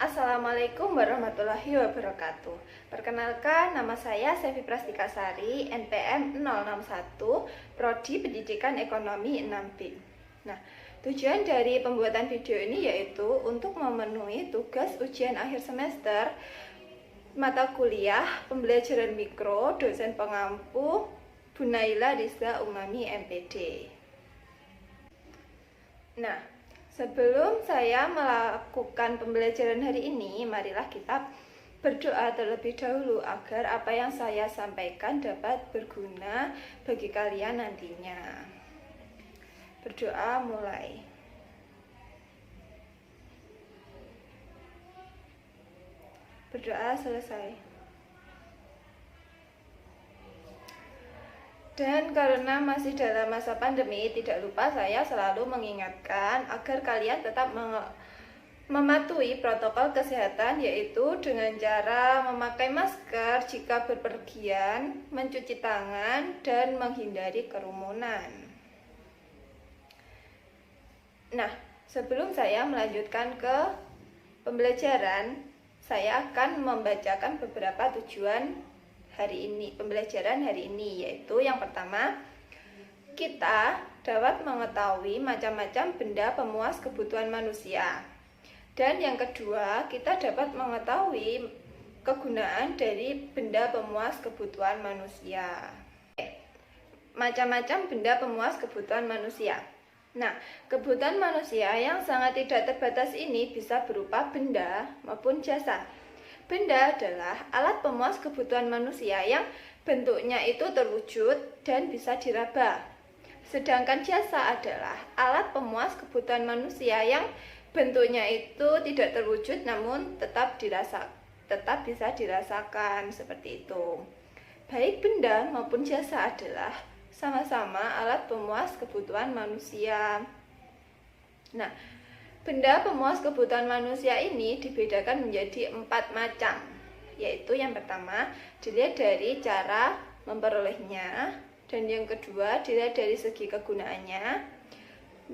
Assalamualaikum warahmatullahi wabarakatuh. Perkenalkan, nama saya Sevi Prastikasari, NPM 061, Prodi Pendidikan Ekonomi 6B. Nah, tujuan dari pembuatan video ini yaitu untuk memenuhi tugas ujian akhir semester mata kuliah pembelajaran mikro dosen pengampu Bu Naila Rizka Umami MPD. Nah, sebelum saya melakukan pembelajaran hari ini, marilah kita berdoa terlebih dahulu agar apa yang saya sampaikan dapat berguna bagi kalian nantinya. Berdoa mulai. Berdoa selesai. Dan karena masih dalam masa pandemi, tidak lupa saya selalu mengingatkan agar kalian tetap mematuhi protokol kesehatan, yaitu dengan cara memakai masker jika berpergian, mencuci tangan, dan menghindari kerumunan. Nah, sebelum saya melanjutkan ke pembelajaran, saya akan membacakan beberapa tujuan pembelajaran hari ini, yaitu yang pertama, kita dapat mengetahui macam-macam benda pemuas kebutuhan manusia. Dan yang kedua, kita dapat mengetahui kegunaan dari benda pemuas kebutuhan manusia. Macam-macam benda pemuas kebutuhan manusia. Nah, kebutuhan manusia yang sangat tidak terbatas ini bisa berupa benda maupun jasa. Benda adalah alat pemuas kebutuhan manusia yang bentuknya itu terwujud dan bisa diraba. Sedangkan jasa adalah alat pemuas kebutuhan manusia yang bentuknya itu tidak terwujud namun tetap bisa dirasakan, seperti itu. Baik benda maupun jasa adalah sama-sama alat pemuas kebutuhan manusia. Nah, benda pemuas kebutuhan manusia ini dibedakan menjadi 4 macam, yaitu yang pertama dilihat dari cara memperolehnya, dan yang kedua dilihat dari segi kegunaannya,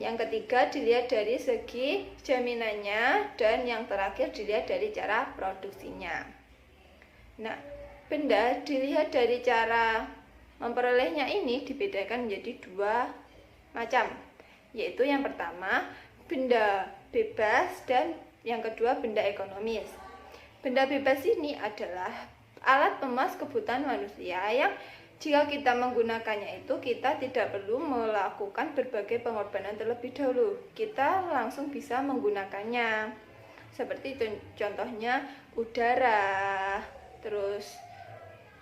yang ketiga dilihat dari segi jaminannya, dan yang terakhir dilihat dari cara produksinya. Nah, benda dilihat dari cara memperolehnya ini dibedakan menjadi 2 macam, yaitu yang pertama benda bebas dan yang kedua benda ekonomis. Benda bebas ini adalah alat pemuas kebutuhan manusia yang jika kita menggunakannya itu kita tidak perlu melakukan berbagai pengorbanan terlebih dahulu. Kita langsung bisa menggunakannya. Seperti contohnya udara, terus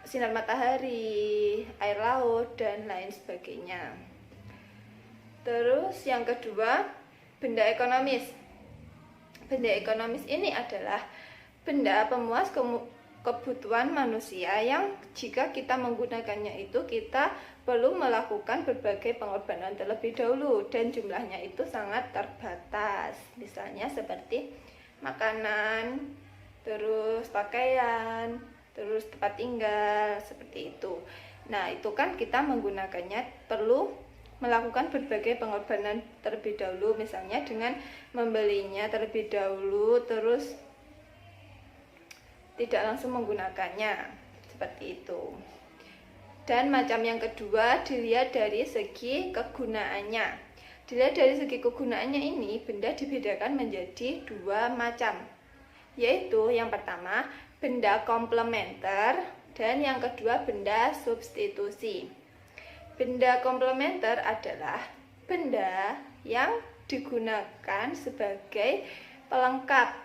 sinar matahari, air laut, dan lain sebagainya. Terus yang kedua, benda ekonomis. Benda ekonomis ini adalah benda pemuas kebutuhan manusia yang jika kita menggunakannya itu kita perlu melakukan berbagai pengorbanan terlebih dahulu dan jumlahnya itu sangat terbatas. Misalnya seperti makanan, terus pakaian, terus tempat tinggal, seperti itu. Nah, itu kan kita menggunakannya perlu melakukan berbagai pengorbanan terlebih dahulu, misalnya dengan membelinya terlebih dahulu terus tidak langsung menggunakannya, seperti itu. Dan macam yang kedua dilihat dari segi kegunaannya. Dilihat dari segi kegunaannya ini benda dibedakan menjadi 2 macam, yaitu yang pertama benda komplementer dan yang kedua benda substitusi. Benda komplementer adalah benda yang digunakan sebagai pelengkap.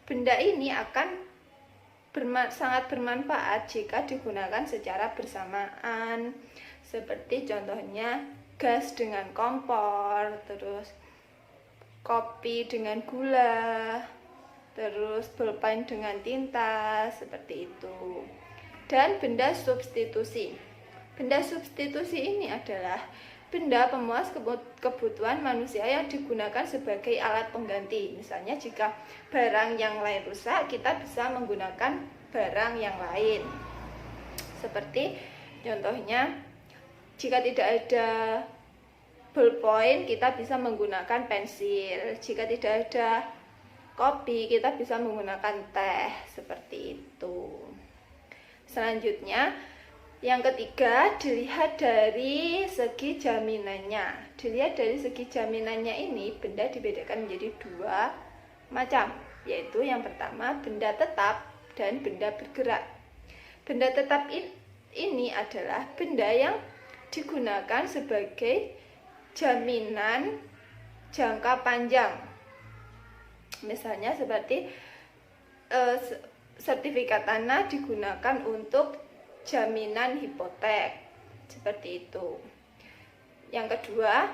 Benda ini akan sangat bermanfaat jika digunakan secara bersamaan, seperti contohnya gas dengan kompor, terus kopi dengan gula, terus pulpen dengan tinta, seperti itu. Dan benda substitusi. Benda substitusi ini adalah benda pemuas kebutuhan manusia yang digunakan sebagai alat pengganti. Misalnya jika barang yang lain rusak, kita bisa menggunakan barang yang lain. Seperti contohnya, jika tidak ada ballpoint, kita bisa menggunakan pensil. Jika tidak ada kopi, kita bisa menggunakan teh, seperti itu. Selanjutnya, yang ketiga, dilihat dari segi jaminannya. Dilihat dari segi jaminannya ini, benda dibedakan menjadi dua macam, yaitu yang pertama, benda tetap dan benda bergerak. Benda tetap ini adalah benda yang digunakan sebagai jaminan jangka panjang. Misalnya seperti sertifikat tanah digunakan untuk jaminan hipotek, seperti itu. Yang kedua,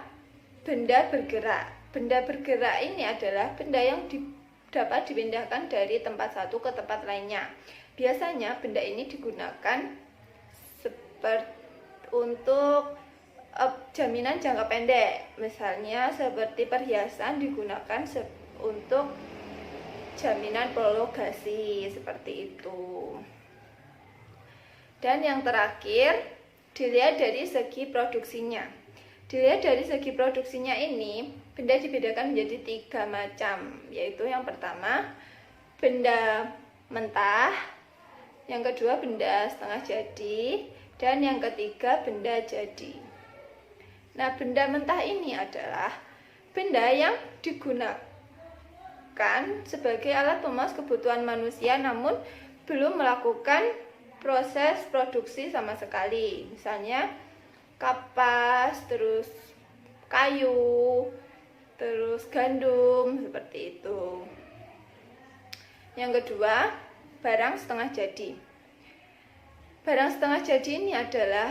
benda bergerak. Benda bergerak ini adalah benda yang dapat dipindahkan dari tempat satu ke tempat lainnya. Biasanya benda ini digunakan untuk jaminan jangka pendek. Misalnya seperti perhiasan digunakan untuk jaminan prolongasi, seperti itu. Dan yang terakhir, dilihat dari segi produksinya. Dilihat dari segi produksinya ini, benda dibedakan menjadi tiga macam, yaitu yang pertama, benda mentah, yang kedua, benda setengah jadi, dan yang ketiga, benda jadi. Nah, benda mentah ini adalah benda yang digunakan sebagai alat pemenuh kebutuhan manusia, namun belum melakukan proses produksi sama sekali. Misalnya kapas, terus kayu, terus gandum, seperti itu. Yang kedua, barang setengah jadi. Barang setengah jadi ini adalah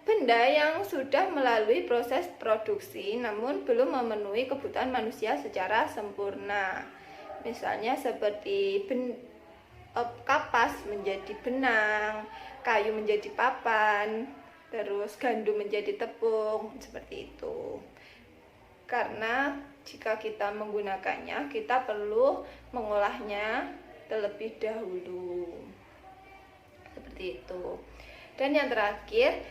benda yang sudah melalui proses produksi namun belum memenuhi kebutuhan manusia secara sempurna. Misalnya seperti kapas menjadi benang, kayu menjadi papan, terus gandum menjadi tepung, seperti itu. Karena jika kita menggunakannya, kita perlu mengolahnya terlebih dahulu, seperti itu. Dan yang terakhir,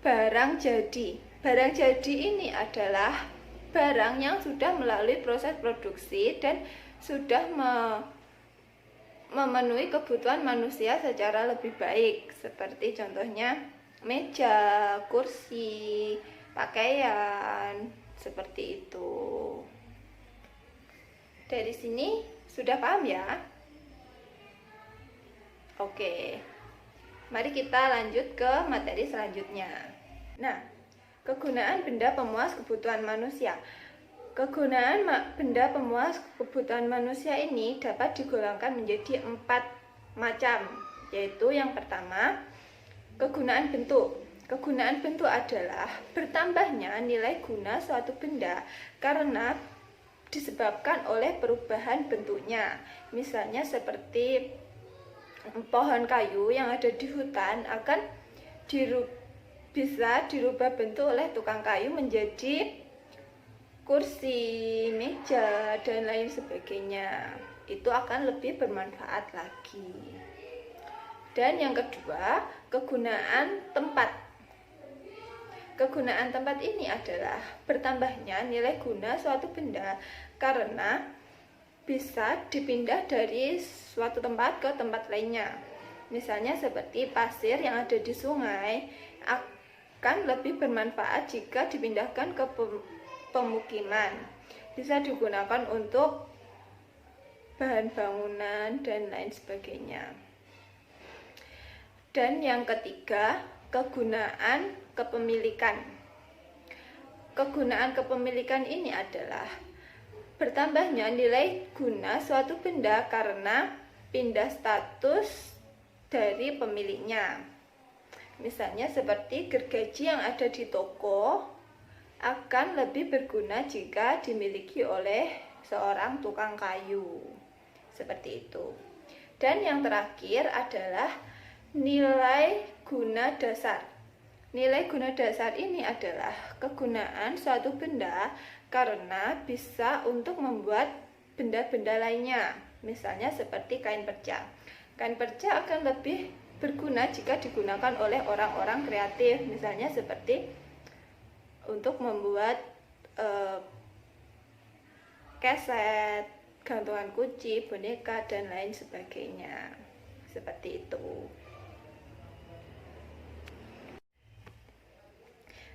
barang jadi. Barang jadi ini adalah barang yang sudah melalui proses produksi dan sudah memenuhi kebutuhan manusia secara lebih baik, seperti contohnya meja, kursi, pakaian, seperti itu. Dari sini sudah paham ya? Oke, mari kita lanjut ke materi selanjutnya. Nah, kegunaan benda pemuas kebutuhan manusia. Kegunaan benda pemuas kebutuhan manusia ini dapat digolongkan menjadi 4 macam, yaitu yang pertama, kegunaan bentuk. Kegunaan bentuk adalah bertambahnya nilai guna suatu benda karena disebabkan oleh perubahan bentuknya. Misalnya seperti pohon kayu yang ada di hutan akan bisa dirubah bentuk oleh tukang kayu menjadi kursi, meja, dan lain sebagainya. Itu akan lebih bermanfaat lagi. Dan yang kedua, kegunaan tempat. Kegunaan tempat ini adalah bertambahnya nilai guna suatu benda karena bisa dipindah dari suatu tempat ke tempat lainnya. Misalnya seperti pasir yang ada di sungai akan lebih bermanfaat jika dipindahkan ke pemukiman, bisa digunakan untuk bahan bangunan dan lain sebagainya. Dan yang ketiga, kegunaan kepemilikan. Kegunaan kepemilikan ini adalah bertambahnya nilai guna suatu benda karena pindah status dari pemiliknya. Misalnya seperti gergaji yang ada di toko akan lebih berguna jika dimiliki oleh seorang tukang kayu, seperti itu. Dan yang terakhir adalah nilai guna dasar. Nilai guna dasar ini adalah kegunaan suatu benda karena bisa untuk membuat benda-benda lainnya. Misalnya seperti kain perca. Kain perca akan lebih berguna jika digunakan oleh orang-orang kreatif. Misalnya seperti untuk membuat keset, gantungan kunci, boneka, dan lain sebagainya. Seperti itu.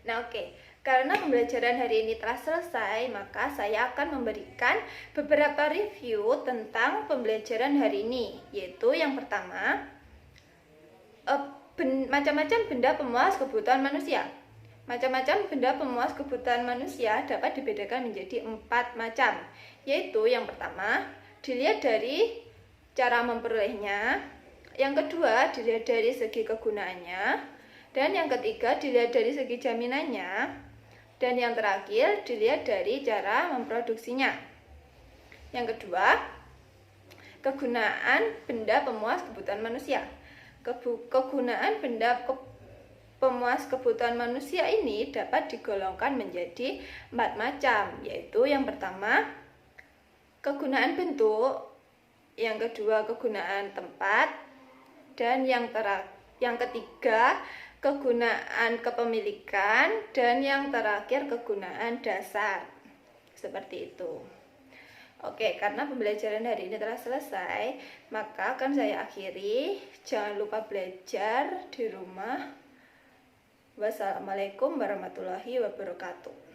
Nah, oke. Karena pembelajaran hari ini telah selesai, maka saya akan memberikan beberapa review tentang pembelajaran hari ini, yaitu yang pertama, macam-macam benda pemuas kebutuhan manusia. Macam-macam benda pemuas kebutuhan manusia dapat dibedakan menjadi 4 macam, yaitu yang pertama, dilihat dari cara memperolehnya, yang kedua, dilihat dari segi kegunaannya, dan yang ketiga, dilihat dari segi jaminannya, dan yang terakhir, dilihat dari cara memproduksinya. Yang kedua, kegunaan benda pemuas kebutuhan manusia. Kegunaan benda pemuas kebutuhan manusia ini dapat digolongkan menjadi 4 macam, yaitu yang pertama, kegunaan bentuk, yang kedua, kegunaan tempat, dan yang ketiga, kegunaan kepemilikan, dan yang terakhir, kegunaan dasar. Seperti itu. Oke, karena pembelajaran hari ini telah selesai, maka akan saya akhiri. Jangan lupa belajar di rumah. Wassalamualaikum warahmatullahi wabarakatuh.